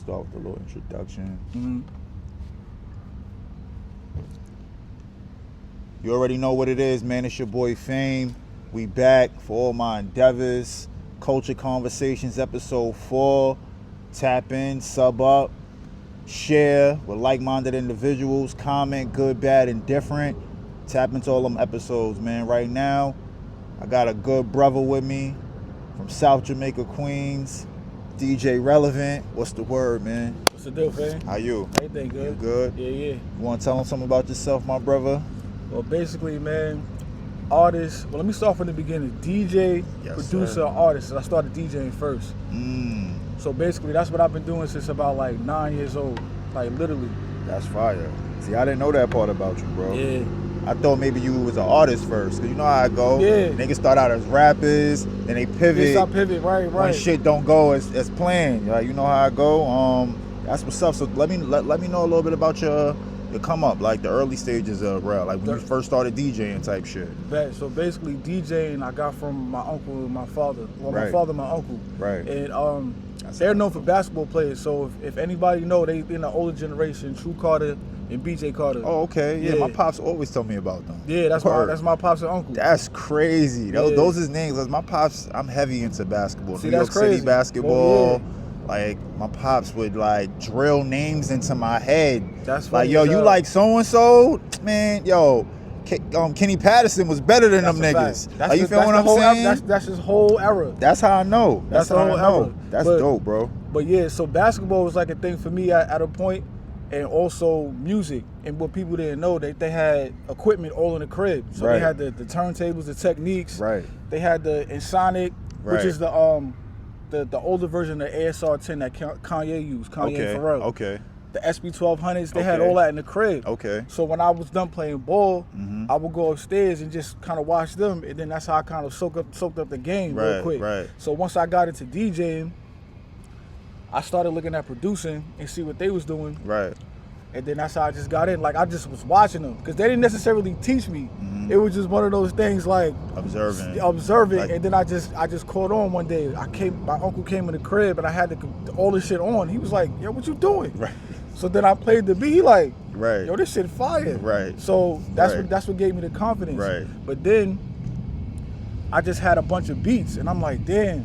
start with a little introduction. Mm-hmm. You already know what it is, man. It's your boy Fame. We back for all my endeavors. Culture Conversations, episode 4. Tap in, sub up, share with like-minded individuals. Comment, good, bad, and different. Tap into all them episodes, man. Right now, I got a good brother with me from South Jamaica, Queens. DJ Rellevent. What's the word, man? What's the deal, fam? How you? Everything good? You good? Yeah. You want to tell them something about yourself, my brother? Well, basically, man, artist. Well, let me start from the beginning. DJ, Yes, producer, sir. artist. I started DJing first. So basically, that's what I've been doing since about like 9 years old. Like literally. That's fire. See, I didn't know that part about you, bro. Yeah. I thought maybe you was an artist first, cause you know how I go. Yeah. Niggas start out as rappers, then they pivot. Yes, I pivot, right. When shit don't go as planned. Like, you know how I go. That's what's up. So let me know a little bit about your come up, like the early stages of rap, like when you first started DJing type shit. So basically, DJing I got from my uncle and my father. Well, Right. my father and my uncle. Right. And they're known for basketball players. So if anybody know, they in the older generation, True Carter and BJ Carter. Oh, okay. Yeah, Yeah. my pops always tell me about them. Yeah, that's my pops and uncle. That's crazy. Yeah. Those is names. Like, my pops, I'm heavy into basketball. See, New York that's crazy. City basketball. Oh, yeah. Like, my pops would like drill names into my head. That's like, funny yo, as you hell. like so and so, man. Yo, Kenny Patterson was better than them niggas. Are you feeling what I'm saying? That's his whole era. That's how I know. That's the how whole I know. era. That's But- dope, bro. But yeah, so basketball was like a thing for me at a point, and also music. And what people didn't know, they had equipment all in the crib. So Right. they had the turntables, the techniques. Right. They had the Insonic, Right. which is the older version of the ASR 10 that Kanye used, Kanye and Pharrell. Okay. The SB 1200s, they had Okay. all that in the crib. Okay. So when I was done playing ball, Mhm. I would go upstairs and just kind of watch them, and then that's how I kind of soaked up the game real Right, quick. right. So once I got into DJing, I started looking at producing and see what they was doing, Right. and then that's how I just got in. Like I just was watching them because they didn't necessarily teach me. Mhm. It was just one of those things like Observing. observing, Like- and then I just caught on one day. My uncle came in the crib and I had all this shit on. He was like, "Yo, what you doing?" Right. So then I played the beat. He like, Right. "Yo, this shit fire." Right. So that's Right. what gave me the confidence. Right. But then I just had a bunch of beats, and I'm like, damn.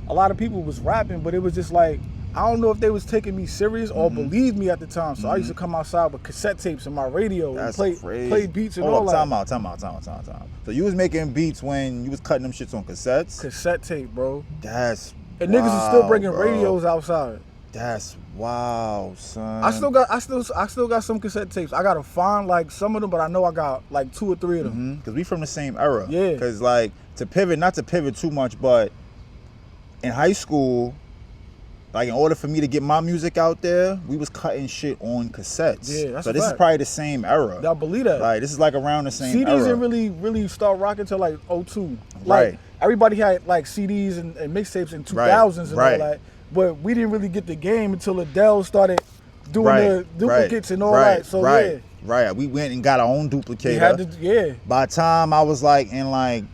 A lot of people was rapping, but it was just like, I don't know if they was taking me serious or believed me at the time. So I used to come outside with cassette tapes in my radio That's and crazy. play beats and Hold all up, that. time out. So you was making beats when you was cutting them shits on cassettes? Cassette tape, bro. That's And niggas is still bringing bro. radios outside. That's wow, son. I still got some cassette tapes. I gotta find like some of them, but I know I got like 2 or 3 of them. Because we from the same era. Yeah. Because like not to pivot too much, but in high school, like in order for me to get my music out there, we was cutting shit on cassettes. Yeah, that's so a this is fact. probably the same era. Y'all believe that? Like this is like around the same CDs era. didn't really start rocking till like 02. Right. Like everybody had like CDs and mixtapes in 2000s and Right. all that, but we didn't really get the game until Adele started doing Right, the duplicates and all right, that. So right, yeah, right. We went and got our own duplicator. we had to, yeah. By the time I was like in like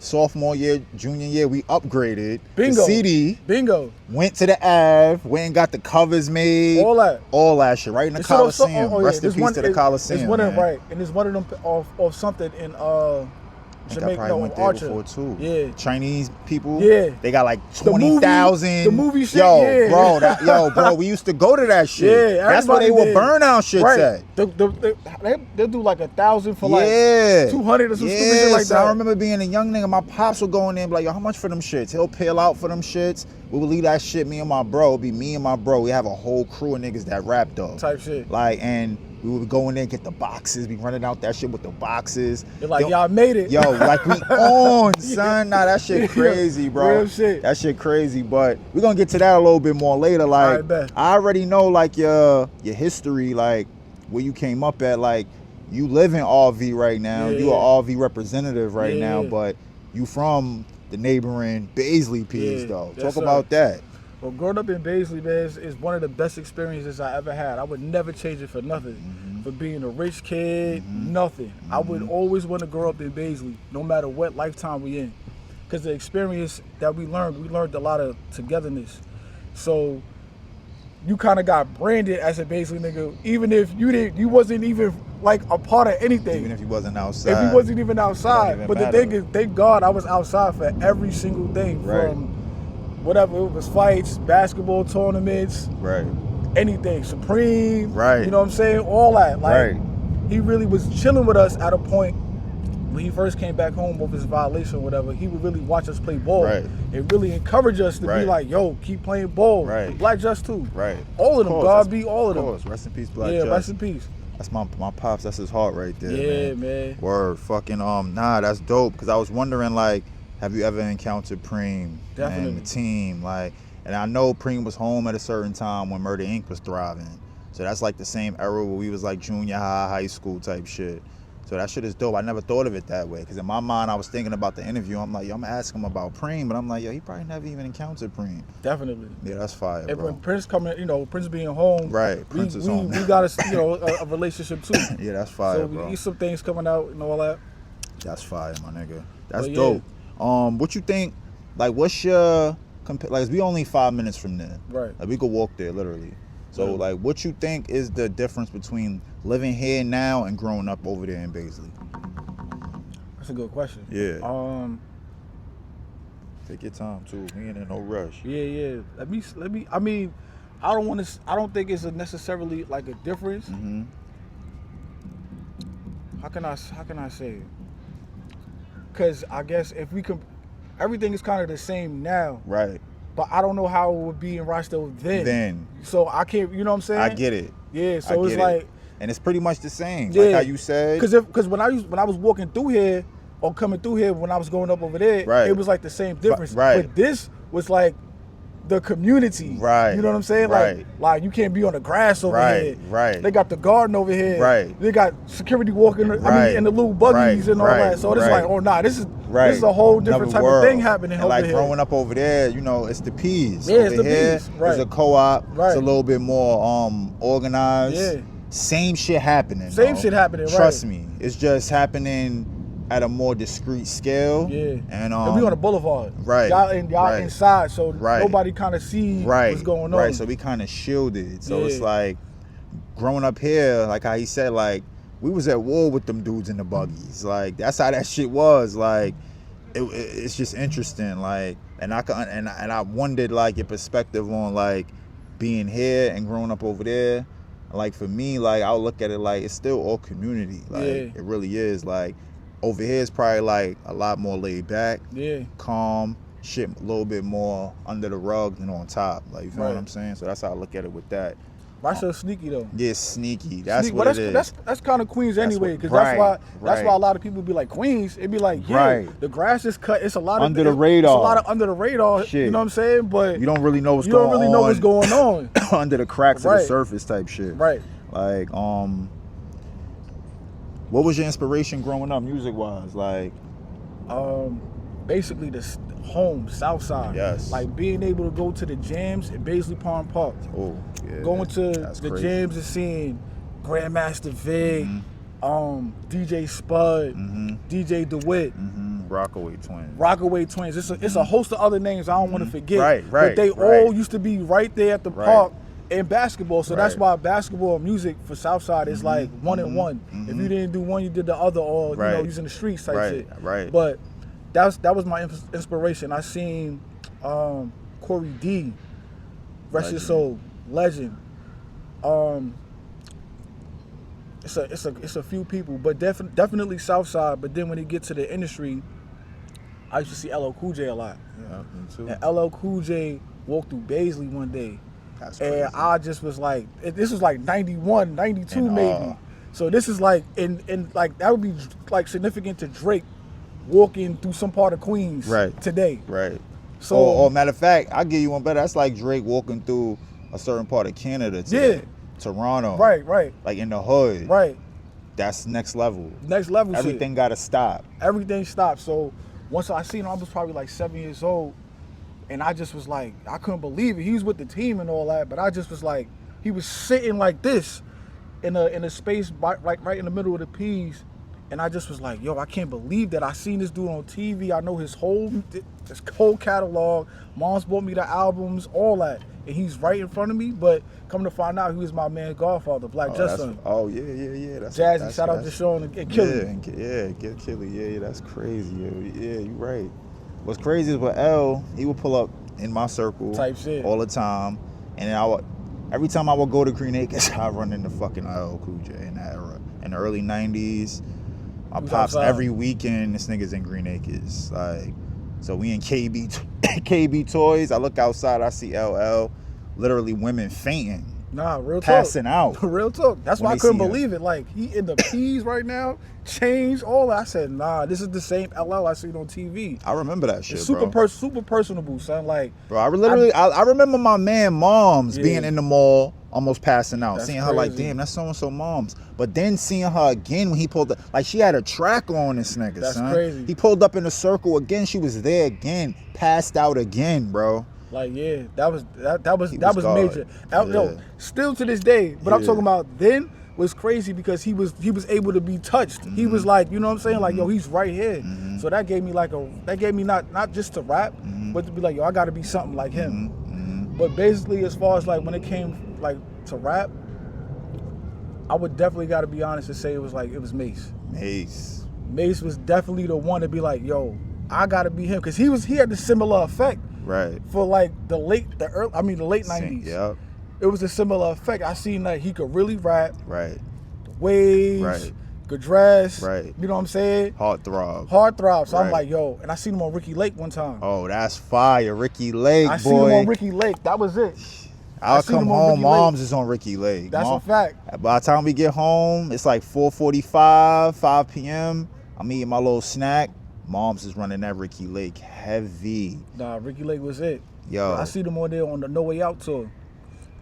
sophomore year, junior year, we upgraded Bingo. the CD. Bingo. Went to the Ave, went and got the covers made. All that. All that shit, right in the It's also- Coliseum. yeah, Rest in there's peace to the Coliseum. It's one of man. right, and it's one of them off something in I think I Jamaica, probably no, went there Archer. before too. Yeah. Chinese people. Yeah. They got like The movie- 20,000. the movie shit, Yo, yeah. bro, we used to go to that shit. Yeah, That's where they everybody were did. burnout shits Right. at. They'll do like 1,000 for like Yeah. 200 or some yeah, stupid shit like so that. I remember being a young nigga, my pops would go in there and be like, yo, how much for them shits? He'll peel out for them shits. We would leave that shit, me and my bro. It'd be me and my bro. We have a whole crew of niggas that rap though. Type shit. Like, and we would go in there and get the boxes. Be running out that shit with the boxes. They're like, Yo, y'all made it. Yo, like we on, son. Nah, that shit crazy, bro. Real shit. That shit crazy, but we're gonna get to that a little bit more later. Like, Alright, bet. I already know like your history, like where you came up at. Like, you live in RV right now. Yeah, You yeah. are RV representative right Yeah, now, yeah. but you from the neighboring Baisley piece Yeah, though. yes, Talk sir. about that. Well, growing up in Baisley, man, is one of the best experiences I ever had. I would never change it for nothing. Mm-hmm. For being a rich kid, nothing. I would always want to grow up in Baisley, no matter what lifetime we in. Because the experience that we learned a lot of togetherness. So you kind of got branded as a Baisley nigga, even if you wasn't even like a part of anything. Even if you wasn't outside. If you wasn't even outside. Even but matter. the thing is, thank God I was outside for every single thing. Right. From whatever, it was fights, basketball tournaments, Right. anything, Supreme, Right. you know what I'm saying? All that. Like, Right. he really was chilling with us at a point when he first came back home with his violation or whatever. He would really watch us play ball. Right. And really encourage us to Right. be like, yo, keep playing ball. Right. Black Just too. Right. All of them. course, God that's- be all of them. course. Rest in peace, Black Yeah, Just. rest in peace. That's my pops. That's his heart right there. Yeah, man. Word. Fucking nah, that's dope. Because I was wondering, like, have you ever encountered Preem Definitely. and the team? Like, and I know Preem was home at a certain time when Murder Inc. was thriving. So that's like the same era where we was like junior high, high school type shit. So that shit is dope. I never thought of it that way. Because in my mind, I was thinking about the interview. I'm like, yo, I'm going to ask him about Preem. But I'm like, yo, he probably never even encountered Preem. Definitely. Yeah, that's fire, And bro. when Prince coming, Prince being home, Right, Prince is home. We got a relationship too. Yeah, that's fire, So bro. we some things coming out and all that. That's fire, my nigga. That's But yeah. dope. What you think, like, what's your, like, we only 5 minutes from there. Right. Like, we could walk there, literally. So, Literally. like, what you think is the difference between living here now and growing up over there in Baisley? That's a good question. Yeah. Take your time, too. We ain't in no rush. Yeah. Let me. I mean, I don't think it's necessarily like a difference. Mm-hmm. How can I say it? Because I guess if we could, everything is kind of the same now. Right. But I don't know how it would be in Rockdale then. So I can't. You know what I'm saying? I get it. Yeah. So I it's get like. it. And it's pretty much the same. Yeah. Like how you said. Because when I was walking through here or coming through here when I was going up over there, Right. it was like the same difference. Right. But this was like the community. Right. You know what I'm saying? Right. Like you can't be on the grass over Right. here. Right. They got the garden over here. Right. They got security walking. I Right. mean, in the little buggies Right. and all Right. that. So it's Right. like, oh nah, this is Right. a whole different Another type world. of thing happening and over like here. growing up over there, it's the P's. Yeah, over it's the here, P's, right. It's a co-op. Right. It's a little bit more organized. Yeah. Same shit happening. Same though. shit happening, right. Trust me. It's just happening at a more discreet scale. Yeah. And we on the boulevard. Right. Y'all Right. inside, so Right. nobody kind of see right. what's going on. Right. So we kind of shielded. So it's Yeah. like growing up here, like how he said, like we was at war with them dudes in the buggies. Like that's how that shit was. Like it's just interesting. Like and I wondered like your perspective on like being here and growing up over there. Like for me, like I'll look at it like it's still all community. Like Yeah. it really is. Like over here is probably like a lot more laid back, Yeah. calm, shit a little bit more under the rug than on top. Like you feel Right. what I'm saying? So that's how I look at it with that. Rockdale sneaky though. Yeah, sneaky. That's Sneaky. what Well, it is. That's kind of Queens That's anyway, what- because right, that's right. why a lot of people be like Queens. It'd be like, yeah, Right. the grass is cut. It's a lot Under of the radar. It's a lot of under the radar. Shit. You know what I'm saying? But You don't really know what's you going on. don't really know what's going on. under the cracks of Right. the surface type shit. Right. Like, what was your inspiration growing up music wise? Like, Basically the home, South Side. Yes. Like being able to go to the jams in Baisley Pond Park. oh, yeah. Going to that's the crazy. jams and seeing Grandmaster Vic, Mhm. DJ Spud, Mhm. DJ DeWitt. Rockaway Twins. Rockaway Twins. It's a host of other names I don't want to forget. Right, But they right. all used to be right there at the Right. park in basketball. So that's Right. why basketball and music for Southside is like one and one. If you didn't do one, you did the other, or Right. using the streets type Right, shit. right. But that was my inspiration. I seen Corey D, rest his soul, legend. It's a few people, but definitely Southside. But then when you get to the industry, I used to see LL Cool J a lot. Yeah, me too. And LL Cool J walked through Baisley one day, That's crazy. and I just was like, this was like 91, 92 And, maybe. So this is like, in like that would be like significant to Drake walking through some part of Queens Right. today. Right. So or matter of fact, I'll give you one better. That's like Drake walking through a certain part of Canada today. Yeah. Toronto. right, Like in the hood. right. That's next level. Next level shit. Everything gotta stop. Everything stopped. So once I seen him, I was probably like 7 years old, and I just was like, I couldn't believe it. He was with the team and all that, but I just was like, he was sitting like this in a space right in the middle of the P's, and I just was like, yo, I can't believe that I seen this dude on TV. I know his whole catalog. Mom's bought me the albums, all that, and he's right in front of me. But come to find out, he was my man's godfather, Black Justin. Oh yeah. That's Jazzy, shout out to Sean and Killy. Get Killy. Yeah, that's crazy. Yeah, you right. What's crazy is with L, he would pull up in my circle Type shit. all the time, and then every time I would go to Green Acres, I run into fucking LL Cool J in that era. In the early '90s, my pops outside. every weekend. This nigga's in Green Acres, like. So we in KB Toys. I look outside, I see LL, literally women fainting. Nah, real passing talk. out. Real talk. That's why I they couldn't see him. believe it. Like, he in the P's right now, changed all that. I said, nah, this is the same LL I seen on TV. I remember that shit, It's bro. super personable, son. Like, Bro, I remember my man Moms being in the mall, almost passing out. Seeing her like, damn, that's so-and-so Moms. But then seeing her again when he pulled up, like she had a track on this nigga, that's son. crazy. He pulled up in a circle again. She was there again, passed out again, bro. Like, yeah, that was God. major. Yo, still to this day, but I'm talking about then was crazy because he was able to be touched. He was like, you know what I'm saying? Like, yo, he's right here. So that gave me not just to rap, but to be like, yo, I gotta be something like him. But basically, as far as like when it came like to rap, I would definitely gotta be honest and say it was Mace. Mace was definitely the one to be like, yo, I gotta be him, because he had the similar effect. Right. For like the late 90s. Yep. It was a similar effect. I seen that he could really rap. Right. Waves. Right. Could dress. Right. You know what I'm saying? Heartthrob. So I'm like, yo, and I seen him on Ricky Lake one time. Oh, that's fire. Ricky Lake, boy. I seen him on Ricky Lake. That was it. I'll come home, Moms is on Ricky Lake. That's a fact. By the time we get home, it's like 4:45, 5 p.m. I'm eating my little snack. Moms is running that Ricky Lake heavy. Nah, Ricky Lake was it. Yo. I see them on there on the No Way Out tour.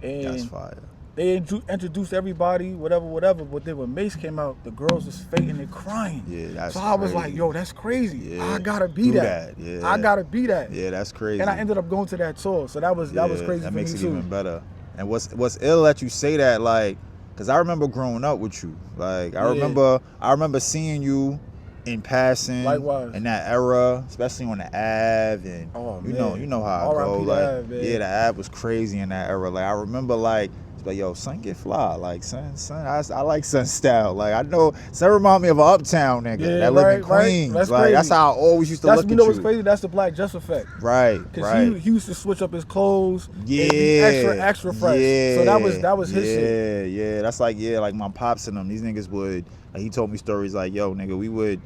And that's fire. They introduced everybody, whatever. But then when Mace came out, the girls was fainting and crying. Yeah, that's so I was like, yo, that's crazy. Yeah. I gotta be that. Yeah. I gotta be that. Yeah, that's crazy. And I ended up going to that tour. So that was crazy. That for makes me it too. even better. And what's ill that you say that, like, because I remember growing up with you. Like, I remember seeing you in passing. Likewise. In that era, especially on the Ave, and you know how I go. Like, the Ave was crazy in that era. Like, I remember like yo, son get fly. Like, son, I like son's style. Like, I know son remind me of an uptown nigga that live in Queens. That's like, crazy. that's how I always used to look at you. You know what's crazy? That's the Black Just effect. Right. Because he used to switch up his clothes. Yeah. And be extra fresh. Yeah. So that was his shit. Yeah. That's like my pops and them. These niggas would. Like, he told me stories like, yo, nigga, we would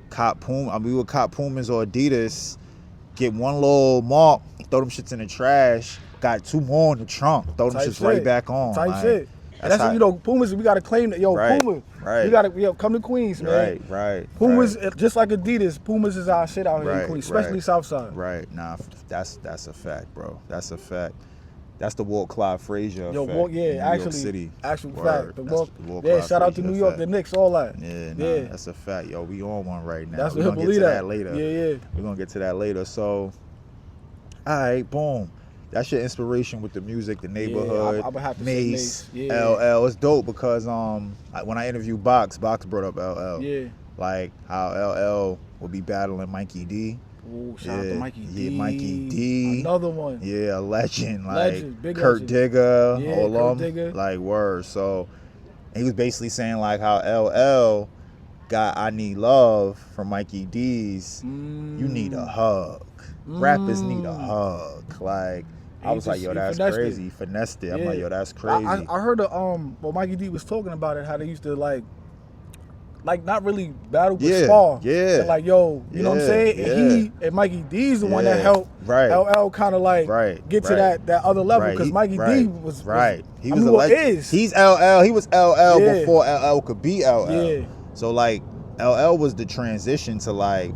cop Pumas or Adidas, get one little mark, throw them shits in the trash. Got two more in the trunk. Throw them shits right back on. Shit. And that's how, Pumas, we got to claim that. Yo, Puma. Right. We got to, come to Queens, man. Right. Pumas, just like Adidas, Pumas is our shit out here in Queens, especially Southside. Right. Nah, that's a fact, bro. That's a fact. That's the Walt Clyde Frazier effect. Actually, New York City. Actual Word. fact. Shout out to New York, the Knicks, all that. Yeah, that's a fact. Yo, we on one right now. That's We're going to get to that later. Yeah. We're going to get to that later. So, all right, boom. That's your inspiration with the music, the neighborhood, I would have to Mace, say Mace. LL. It's dope because when I interviewed Box brought up LL. Yeah. Like how LL would be battling Mikey D. Ooh, shout out to Mikey D. Yeah, Mikey D. Another one. Yeah, a legend. Big Kurt legend. Digger. Yeah, Kurt Digger. Like, word. So he was basically saying like how LL got I Need Love from Mikey D's. You need a hug. Rappers need a hug. Like, I was like, yo, that's crazy. He finessed it. I'm like, yo, that's crazy. I heard Mikey D was talking about it, how they used to like not really battle but spar. Yeah. And like, yo, you know what I'm saying? Yeah. And he and Mikey D's the one that helped LL kind of like get to that other level, because Mikey D was he was a legend. He's LL. He was LL before LL could be LL. Yeah. So like LL was the transition to like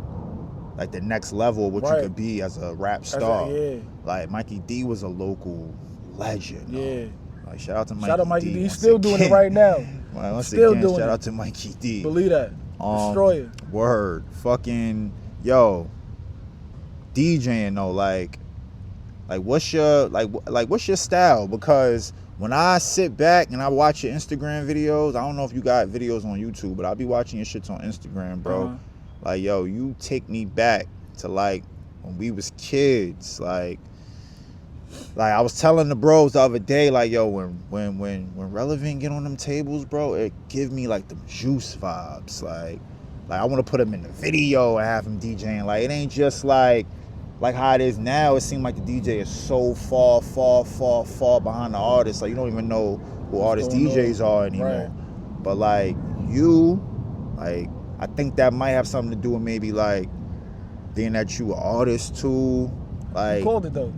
the next level of what you could be as a rap star. Like Mikey D was a local legend. Yeah. Like, shout out to Mikey D. Shout out Mikey D. He's still doing it right now. Well, once again, shout out to Mikey D. Believe that. Destroyer. Word. Fucking yo. DJing though, like what's your style? Because when I sit back and I watch your Instagram videos, I don't know if you got videos on YouTube, but I'll be watching your shits on Instagram, bro. Like, yo, you take me back to like when we was kids, like Like I was telling the bros the other day, like yo, when Rellevent get on them tables, bro, it give me like them Juice vibes. Like I want to put him in the video and have him DJing. Like it ain't just like how it is now. It seems like the DJ is so far behind the artist. Like you don't even know who artists DJs are anymore. Right. But like you, like I think that might have something to do with maybe like being that you an artist too. Like you called it though.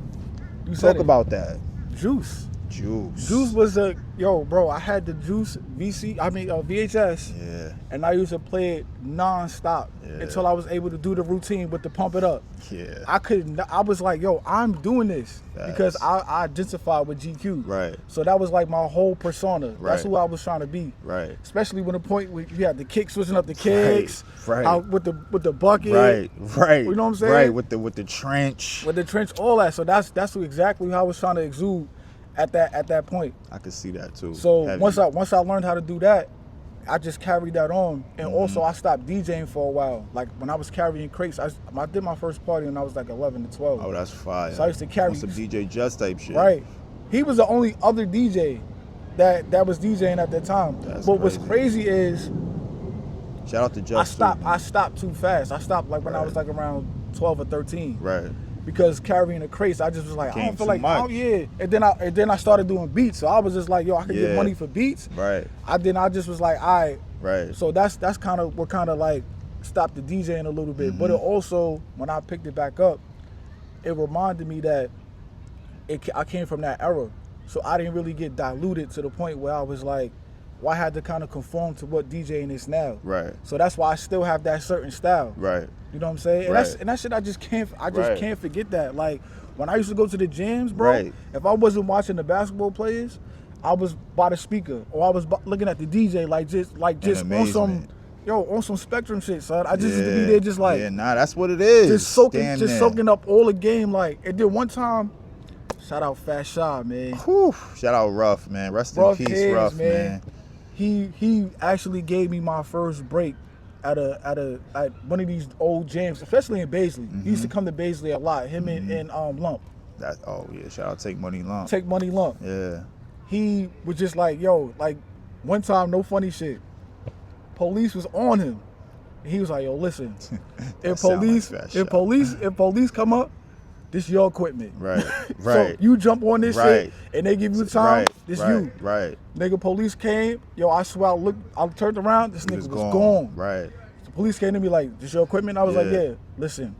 You talk about that. Juice. Juice was bro, I had the Juice VHS. Yeah. And I used to play it non-stop until I was able to do the routine with the pump it up. Yeah. I was like, yo, I'm doing this because I identified with GQ. Right. So that was like my whole persona. Right. That's who I was trying to be. Right. Especially when the point where you had the kick, switching up the kicks. Right. With the bucket. Right. You know what I'm saying? Right. With the trench. With the trench, all that. So that's exactly how I was trying to exude at that point. I could see that too. So once I learned how to do that, I just carried that on, and also I stopped DJing for a while. Like when I was carrying crates, I did my first party when I was like 11 to 12. Oh, that's fire. So I used to carry some DJ Just type shit. Right. He was the only other DJ that was DJing at that time. That's but crazy. What's crazy is, shout out to Just. I stopped too fast. I stopped like when I was like around 12 or 13. Right. Because carrying the crates, I just was like, I don't feel like, much. And then I started doing beats. So I was just like, yo, I could get money for beats. Right. I just was like, all right. Right. So that's kind of what kind of like stopped the DJing a little bit. But it also, when I picked it back up, it reminded me that I came from that era. So I didn't really get diluted to the point where I was like, well, I had to kind of conform to what DJing is now. Right. So that's why I still have that certain style. Right. You know what I'm saying? And Right. that shit I just can't forget that. Like when I used to go to the gyms, bro, if I wasn't watching the basketball players, I was by the speaker or I was looking at the DJ like just on some Spectrum shit, son. I just used to be there just like that's what it is. Just soaking up all the game like. And then one time, shout out Fat Shaw, man. Whew. Shout out Ruff, man. Rest in peace, Ruff, man. He actually gave me my first break at one of these old jams, especially in Baisley. He used to come to Baisley a lot. Him and Lump. Shout out Take Money Lump. Take Money Lump. Yeah. He was just like, yo, like one time, no funny shit. Police was on him. And he was like, yo, listen, if police come up, this your equipment. Right. So you jump on this shit and they give you time, this you. Right. Nigga, police came, yo, I swear I turned around, this nigga was gone. Right. The police came to me like, this your equipment? I was like, yeah, listen,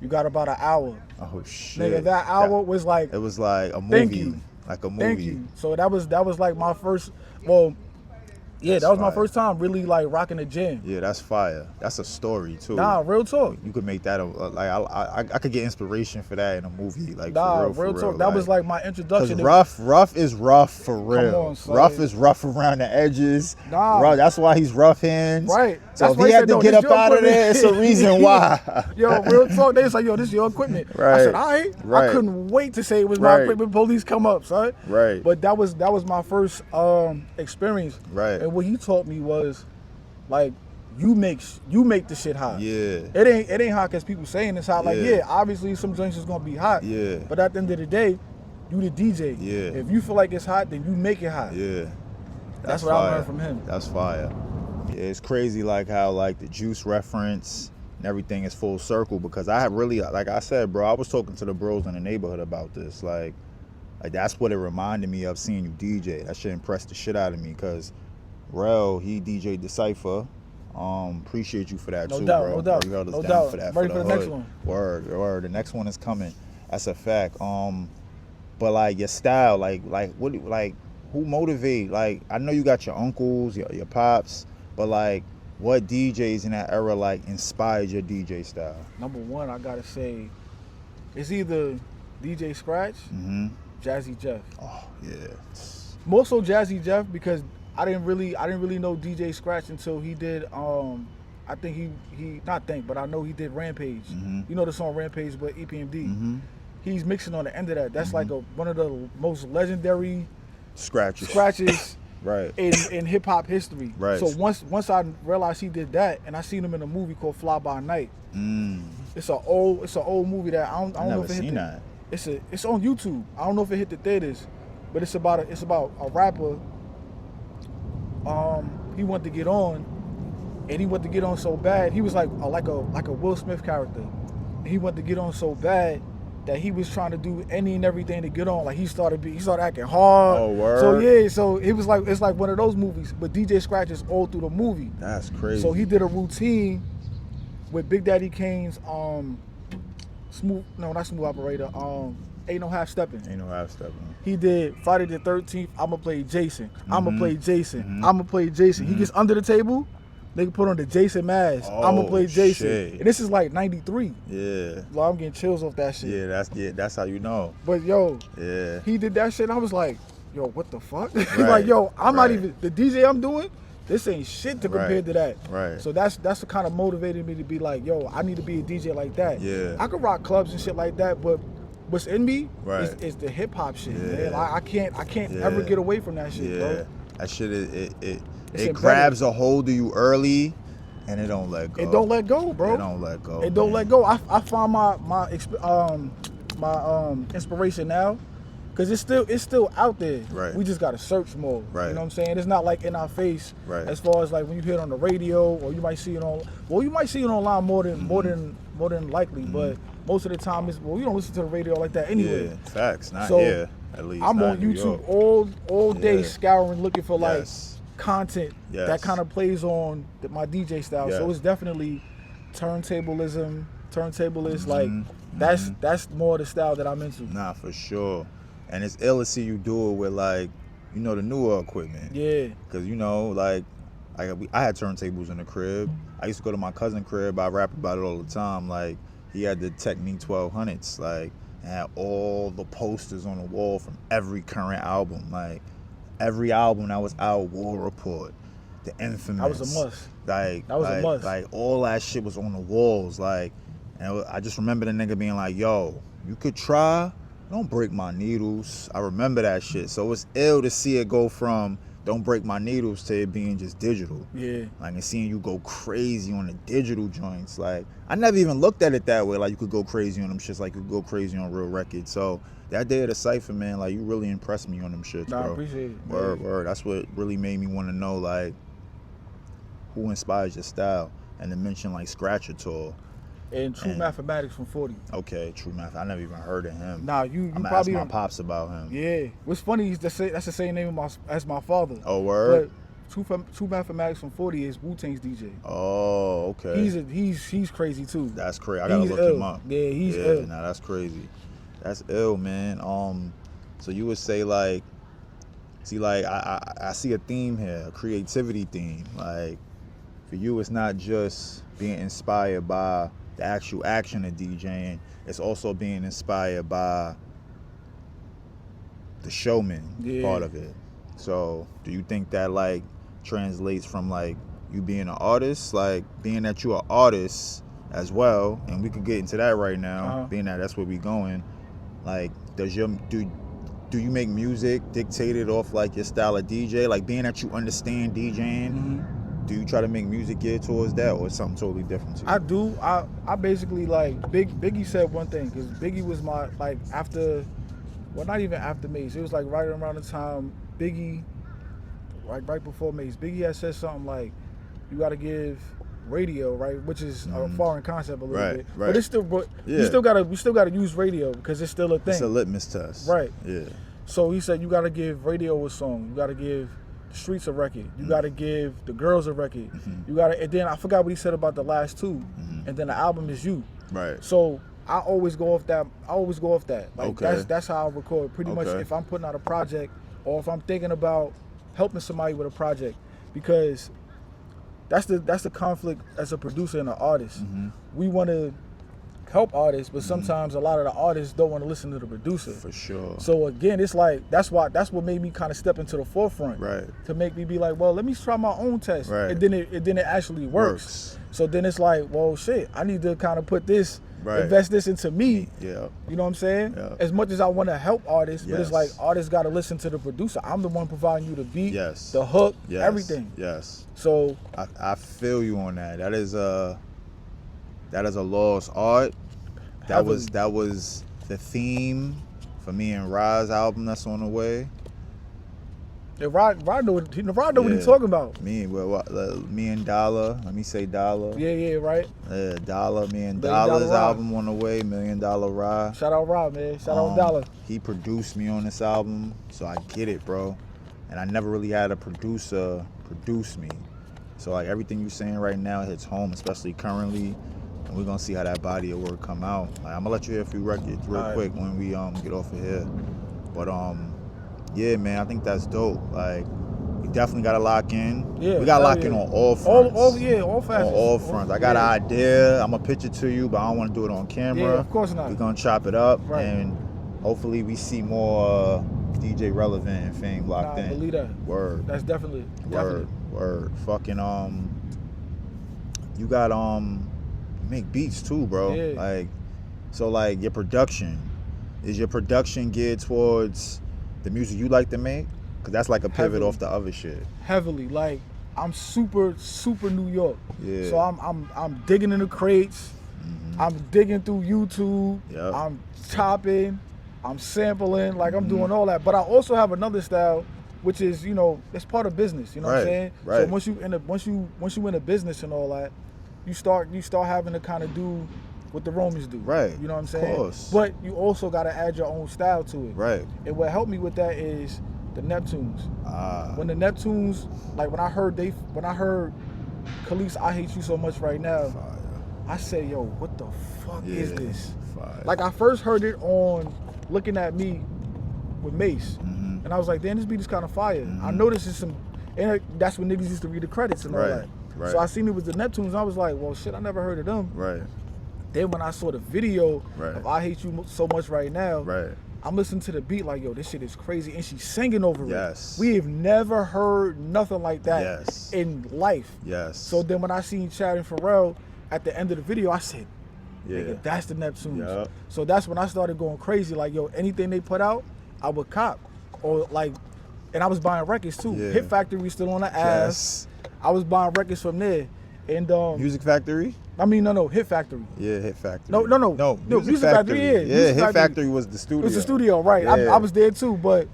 you got about an hour. Oh shit. Nigga, that hour was like, it was like a movie. Thank you. Like a movie. Thank you. So that was like my first, that was my first time really like rocking the gym. Yeah, that's fire. That's a story too. Nah, real talk. You could make that I could get inspiration for that in a movie. Like real talk. Real. That was like my introduction. Rough is rough for real. Come on, son. Rough is rough around the edges. Nah. That's why he's rough hands. Right. So that's if he had to get up out of there, it's a reason why. Yo, real talk. They was like, yo, this is your equipment. Right. I said, all right. I couldn't wait to say it was my equipment. Police come up, son. Right. But that was my first experience. Right. And what he taught me was, like, you make the shit hot. Yeah. It ain't hot because people saying it's hot. Like, obviously some joints is gonna be hot. Yeah. But at the end of the day, you the DJ. Yeah. If you feel like it's hot, then you make it hot. Yeah. That's what I learned from him. That's fire. Yeah, it's crazy like how like the Juice reference and everything is full circle because I have really, like I said, bro, I was talking to the bros in the neighborhood about this. Like that's what it reminded me of seeing you DJ. That shit impressed the shit out of me because Rel, he DJ'd the Cypher. Appreciate you for that too, bro. No doubt. You held us No down doubt. for that. Ready for the next hood. one. Word. The next one is coming. That's a fact. But like your style, like what, like who motivate? Like I know you got your uncles, your pops, but like what DJs in that era like inspired your DJ style? Number one, I gotta say, it's either DJ Scratch, Jazzy Jeff. Oh yeah. More so Jazzy Jeff because I didn't really know DJ Scratch until he did. I think but I know he did Rampage. You know the song Rampage with EPMD. He's mixing on the end of that. That's like one of the most legendary scratches right in hip hop history. Right. So once I realized he did that, and I seen him in a movie called Fly By Night. It's an old movie that I don't know if it hit seen that. It's on YouTube. I don't know if it hit the theaters, but it's about a rapper. He wanted to get on, and he wanted to get on so bad. He was like a Will Smith character. And he wanted to get on so bad that he was trying to do any and everything to get on. Like he started acting hard. Oh, word. So yeah, so it's like one of those movies. But DJ Scratch is all through the movie. That's crazy. So he did a routine with Big Daddy Kane's not Smooth Operator. Ain't No Half Stepping. Ain't no half stepping. He did Friday the 13th. I'ma play Jason. I'ma play Jason. Mhm. I'ma play Jason. He gets under the table. They can put on the Jason mask. I'ma play Jason. Shit. And this is like 93. Yeah. Like, I'm getting chills off that shit. Yeah, that's how you know. But yo, Yeah. he did that shit. And I was like, yo, what the fuck? Right. Like, yo, I'm not Right. even the DJ I'm doing. This ain't shit to compare Right. to that. Right. So that's what kind of motivated me to be like, yo, I need to be a DJ like that. Yeah. I could rock clubs and shit like that, but what's in me Right. is the hip hop shit, Yeah. man. Like, I can't Yeah. ever get away from that shit, Yeah. bro. That shit it embedded. grabs a hold of you early, and it don't let go. It don't let go, bro. It don't let go. It don't man. let go. I find my inspiration now, cause it's still out there. Right. We just gotta search more. Right. You know what I'm saying? It's not like in our face. Right. As far as like when you hear it on the radio, or you might see it on. Well, you might see it online more than likely, but most of the time you don't listen to the radio like that anyway. Yeah. Facts. Not So, here. At least. I'm not on in New YouTube York. all day Yeah. scouring, looking for like Yes. content Yes. that kind of plays on my DJ style. So Yeah. it's definitely turntablism, like Mhm. that's more the style that I'm into. Nah, for sure. And it's ill to see you do it with like, the newer equipment. Yeah. Cause like I had turntables in the crib. I used to go to my cousin's crib. I rap about it all the time. Like he had the Technique 1200s. Like and had all the posters on the wall from every current album. Like every album that was out, War Report, The Infamous. That was a must. Like That was a must. Like all that shit was on the walls. Like, and I just remember the nigga being like, "Yo, you could try. Don't break my needles." I remember that shit. So it's ill to see it go from "Don't break my needles" to it being just digital. Yeah. Like, and seeing you go crazy on the digital joints. Like, I never even looked at it that way. Like, you could go crazy on them shits. Like, you could go crazy on real records. So that day of the cypher, man, like, you really impressed me on them shits, Nah, bro. I appreciate it. Word. That's what really made me want to know, like, who inspires your style, and to mention like Scratch at all. And True And- Mathematics from 40. Okay, True Math. I never even heard of him. Nah, you I'm gonna ask probably my don't- pops about him. Yeah. What's funny is that's the same name as my father. Oh, word. But True Mathematics from 40 is Wu-Tang's DJ. Oh, okay. He's crazy too. That's crazy. I gotta He's look ill. him up. Yeah, he's ill. Nah, that's crazy. That's ill, man. So you would say like, see, like I see a theme here, a creativity theme. Like, for you, it's not just being inspired by the actual action of DJing. It's also being inspired by the showman part of it. So do you think that like translates from like you being an artist, like being that you're an artist as well, and we could get into that right now, being that that's where we going. Like, do you make music dictated off like your style of DJ? Like, being that you understand DJing, do you try to make music geared towards that, or something totally different to you? I do. I basically like Biggie said one thing, because Biggie was my like after, well, not even after Mace. It was like right around the time Biggie, like right before Mace. Biggie had said something like, you got to give radio, right, which is a foreign concept a little bit, right. but it's still, we still gotta use radio because it's still a thing. It's a litmus test, right? Yeah. So he said you gotta give radio a song, you gotta give the streets a record, you gotta give the girls a record, you gotta, and then I forgot what he said about the last two, and then the album is you. Right. So I always go off that. Like, Okay. that's how I record. Pretty much if I'm putting out a project, or if I'm thinking about helping somebody with a project, because that's the conflict as a producer and an artist. We want to help artists, but sometimes a lot of the artists don't want to listen to the producer. For sure. So again, it's like that's what made me kind of step into the forefront. Right. To make me be like, well, let me try my own test. Right. And then it actually works. So then it's like, well, shit, I need to kind of put this, invest this into me. Yeah. You know what I'm saying? Yeah. As much as I want to help artists, but it's Yes. like artists got to listen to the producer. I'm the one providing you the beat, Yes. the hook, Yes. everything. Yes. So I feel you on that. That is a lost art. That was the theme for me and Rod's album that's on the way. Yeah, Rod know what he's talking about. Me and Dollar. Let me say Dollar. Yeah, right. Dollar. Me and Dollar's album on the way. $1 Million Rod. Shout out Rod, man. Shout out Dollar. He produced me on this album, so I get it, bro. And I never really had a producer produce me. So like everything you're saying right now hits home, especially currently. And we're gonna see how that body of work come out. Like, I'm gonna let you hear a few records real quick when we get off of here. But yeah, man, I think that's dope. Like, we definitely gotta lock in. Yeah, we gotta lock in on all fronts. All facets. On all fronts. I got an idea. I'm gonna pitch it to you, but I don't want to do it on camera. Yeah, of course not. We're gonna chop it up, and hopefully we see more DJ Rellevent and Fame locked in. I believe that. Word. That's definitely. Word. Fucking you got you make beats too, bro. Yeah. Like, so like your production, is your production geared towards the music you like to make? Cause that's like a pivot off the other shit. Heavily, like I'm super New York. Yeah. So I'm digging in the crates. Mm-hmm. I'm digging through YouTube. Yep. I'm chopping. I'm sampling. Like I'm doing all that. But I also have another style, which is, you know, it's part of business. You know what I'm saying? Right. So once you in a business and all that, you start having to kind of do what the Romans do. Right. You know what I'm saying? Of course. But you also got to add your own style to it. Right. And what helped me with that is the Neptunes. When the Neptunes, like when I heard Khalees, I Hate You So Much Right Now, Fire. I said, yo, what the fuck is this? Fire. Like I first heard it on Looking at Me with Mace. Mm-hmm. And I was like, damn, this beat is kind of fire. Mm-hmm. I noticed it's some, and that's when niggas used to read the credits and all that. Right. So I seen it was the Neptunes, and I was like, well, shit, I never heard of them. Right. Then when I saw the video of I Hate You So Much Right Now, I'm listening to the beat like, yo, this shit is crazy. And she's singing over it. We have never heard nothing like that in life. So then when I seen Chad and Pharrell at the end of the video, I said, nigga, that's the Neptunes. Yep. So that's when I started going crazy. Like, yo, anything they put out, I would cop. Or like, and I was buying records too. Yeah. Hit Factory still on the ass. I was buying records from there. And Music Factory? I mean, no, Hit Factory. Yeah, Hit Factory. No, Music Factory. Hit Factory was the studio. It was the studio, right. Yeah. I was there too, but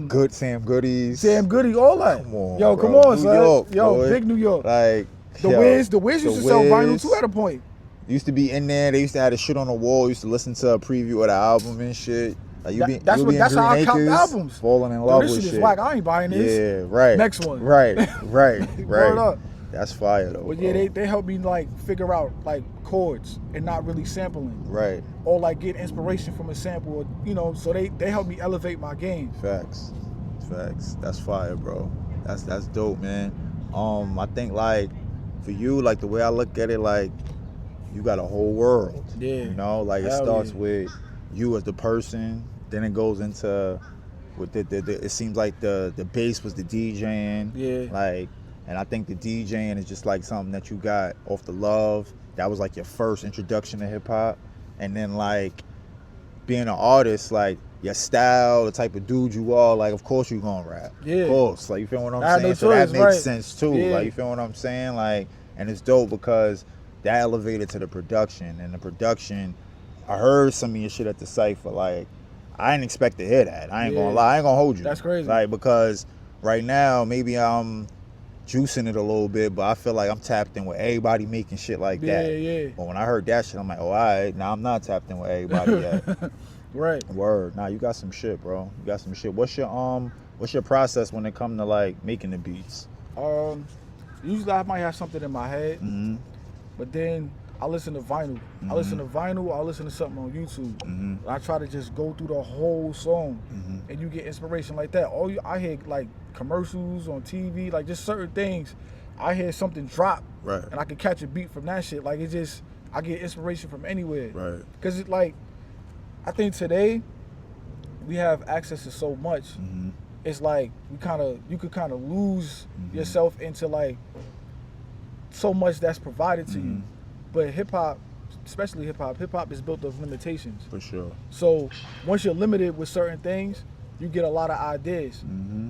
Good Sam Goodies. Sam Goody, all that. Come on, yo, bro. come on, New son. York, yo, boy. big New York. Like The Wiz used to sell vinyl too at a point. Used to be in there. They used to have the shit on the wall. Used to listen to a preview of the album and shit. Like that's how I count the albums. Falling in love with this shit. Is whack. I ain't buying this. Yeah, right. Next one. Right. Word up. That's fire though. But yeah, they helped me like figure out like chords and not really sampling. Right. Or like get inspiration from a sample, or, you know. So they helped me elevate my game. Facts. That's fire, bro. That's dope, man. I think like for you, like the way I look at it, like you got a whole world. Yeah. You know, like it starts with you as the person, then it goes into with it seems like the bass was the DJing. Yeah. Like, and I think the DJing is just like something that you got off the love. That was like your first introduction to hip hop. And then like being an artist, like your style, the type of dude you are, like of course you gonna rap. Yeah. Of course. Like you feel what I'm saying? No so choice, that makes sense too. Yeah. Like you feel what I'm saying? Like, and it's dope because that elevated to the production. And the production, I heard some of your shit at the Cypher. Like, I didn't expect to hear that. I ain't gonna lie. I ain't gonna hold you. That's crazy. Like, because right now, maybe I'm juicing it a little bit, but I feel like I'm tapped in with everybody making shit like that. Yeah. But when I heard that shit, I'm like, oh, all right. Now I'm not tapped in with everybody yet. Right. Word. Nah, you got some shit, bro. You got some shit. What's your process when it comes to like making the beats? Usually I might have something in my head, but then I listen to vinyl. I listen to vinyl. I listen to something on YouTube. I try to just go through the whole song, and you get inspiration like that. I hear like commercials on TV, like just certain things. I hear something drop, and I can catch a beat from that shit. Like it just, I get inspiration from anywhere. Right. Because it like, I think today we have access to so much. It's like you could kind of lose yourself into like so much that's provided to you. But hip hop, especially hip hop is built of limitations. For sure. So once you're limited with certain things, you get a lot of ideas.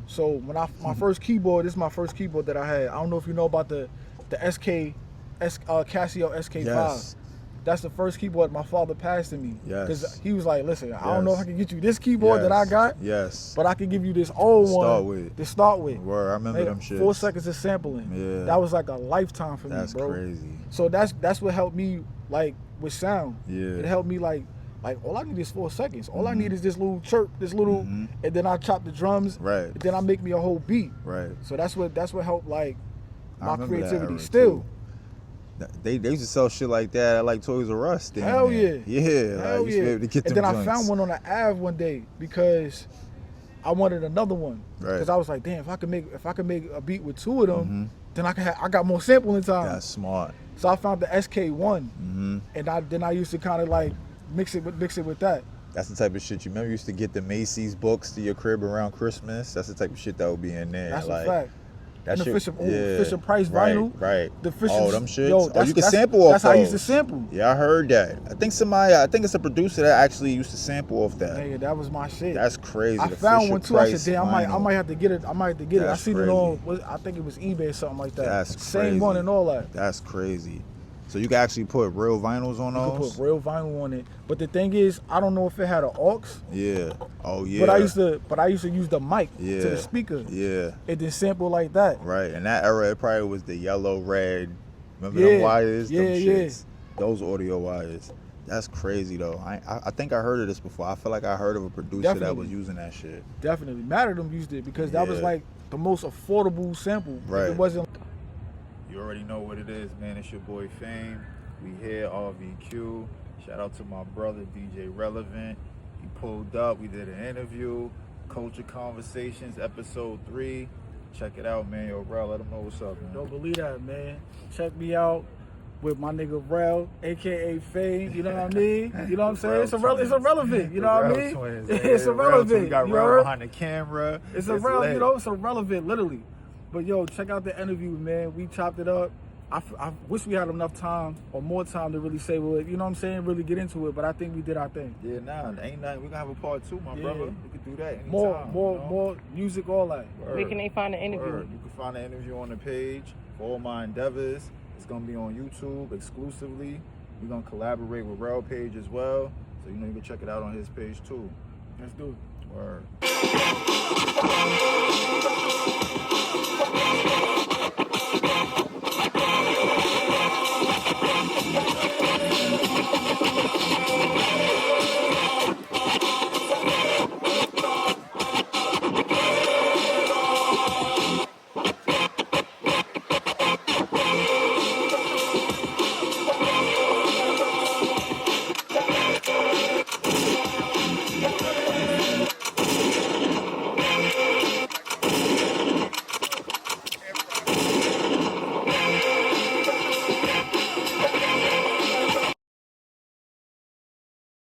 So when my first keyboard, this is my first keyboard that I had. I don't know if you know about the Casio SK5. Yes. that's the first keyboard my father passed to me. Yes. Because he was like, listen, I don't know if I can get you this keyboard that I got. Yes. But I can give you this old one to start with. Word, I remember them shits. 4 seconds of sampling. Yeah. That was like a lifetime for me, bro. That's crazy. So that's what helped me like with sound. Yeah. It helped me like all I need is 4 seconds. All I need is this little chirp, this little, and then I chop the drums. Right. And then I make me a whole beat. Right. So that's what helped like my creativity still. too. They used to sell shit like that at like Toys R Us. Hell yeah. Yeah. Hell like, you yeah. able to get And them then joints. I found one on the Ave one day because I wanted another one. Right. Because I was like, damn, if I could make a beat with 2 of them, then I got more sampling time. That's smart. So I found the SK1, and then I used to kind of like mix it with that. That's the type of shit you remember. You used to get the Macy's books to your crib around Christmas. That's the type of shit that would be in there. That's like, a fact. That and shit, the Fisher Price vinyl. Right. The Fisher, them shits. Yo, you can sample off That's those. how I used to sample. Yeah, I heard that. I think it's a producer that actually used to sample off that. Nigga, that was my shit. That's crazy. I the found Fisher one too. Price I said, damn, I might have to get it. I That's seen crazy. it on. I think it was eBay or something like that. That's Same crazy. one and all that. That's crazy. So you can actually put real vinyls on those? You could put real vinyl on it. But the thing is, I don't know if it had an aux. Yeah. Oh yeah. But I used to use the mic to the speaker. Yeah. It did sample like that. Right. In that era, it probably was the yellow, red. Remember them wires? Them shits. Those audio wires. That's crazy though. I think I heard of this before. I feel like I heard of a producer that was using that shit. Definitely. Mad at them used it because that was like the most affordable sample. Right. It wasn't. You already know what it is, man. It's your boy Fame. We here, RVQ. Shout out to my brother, DJ Rellevent. He pulled up. We did an interview. Culture Conversations, episode 3. Check it out, man. Yo, Rel, let them know what's up, man. Don't believe that, man. Check me out with my nigga Rel, a.k.a. Fame. You know what I mean? You know what I'm saying? It's irrelevant. You know what I mean? Twins, it's irrelevant. We got Rel behind the camera. It's irrelevant, you know? It's irrelevant, literally. But yo, check out the interview, man. We chopped it up. I wish we had enough time or more time to really say what, you know what I'm saying, really get into it, but I think we did our thing. Yeah, ain't nothing. We're gonna have a part 2, my brother. We can do that anytime. More music, all that. Word. Where can they find the interview? Word. You can find the interview on the page for all my endeavors. It's gonna be on YouTube exclusively. We're gonna collaborate with Rel page as well. So you can check it out on his page too. Let's do it. Word.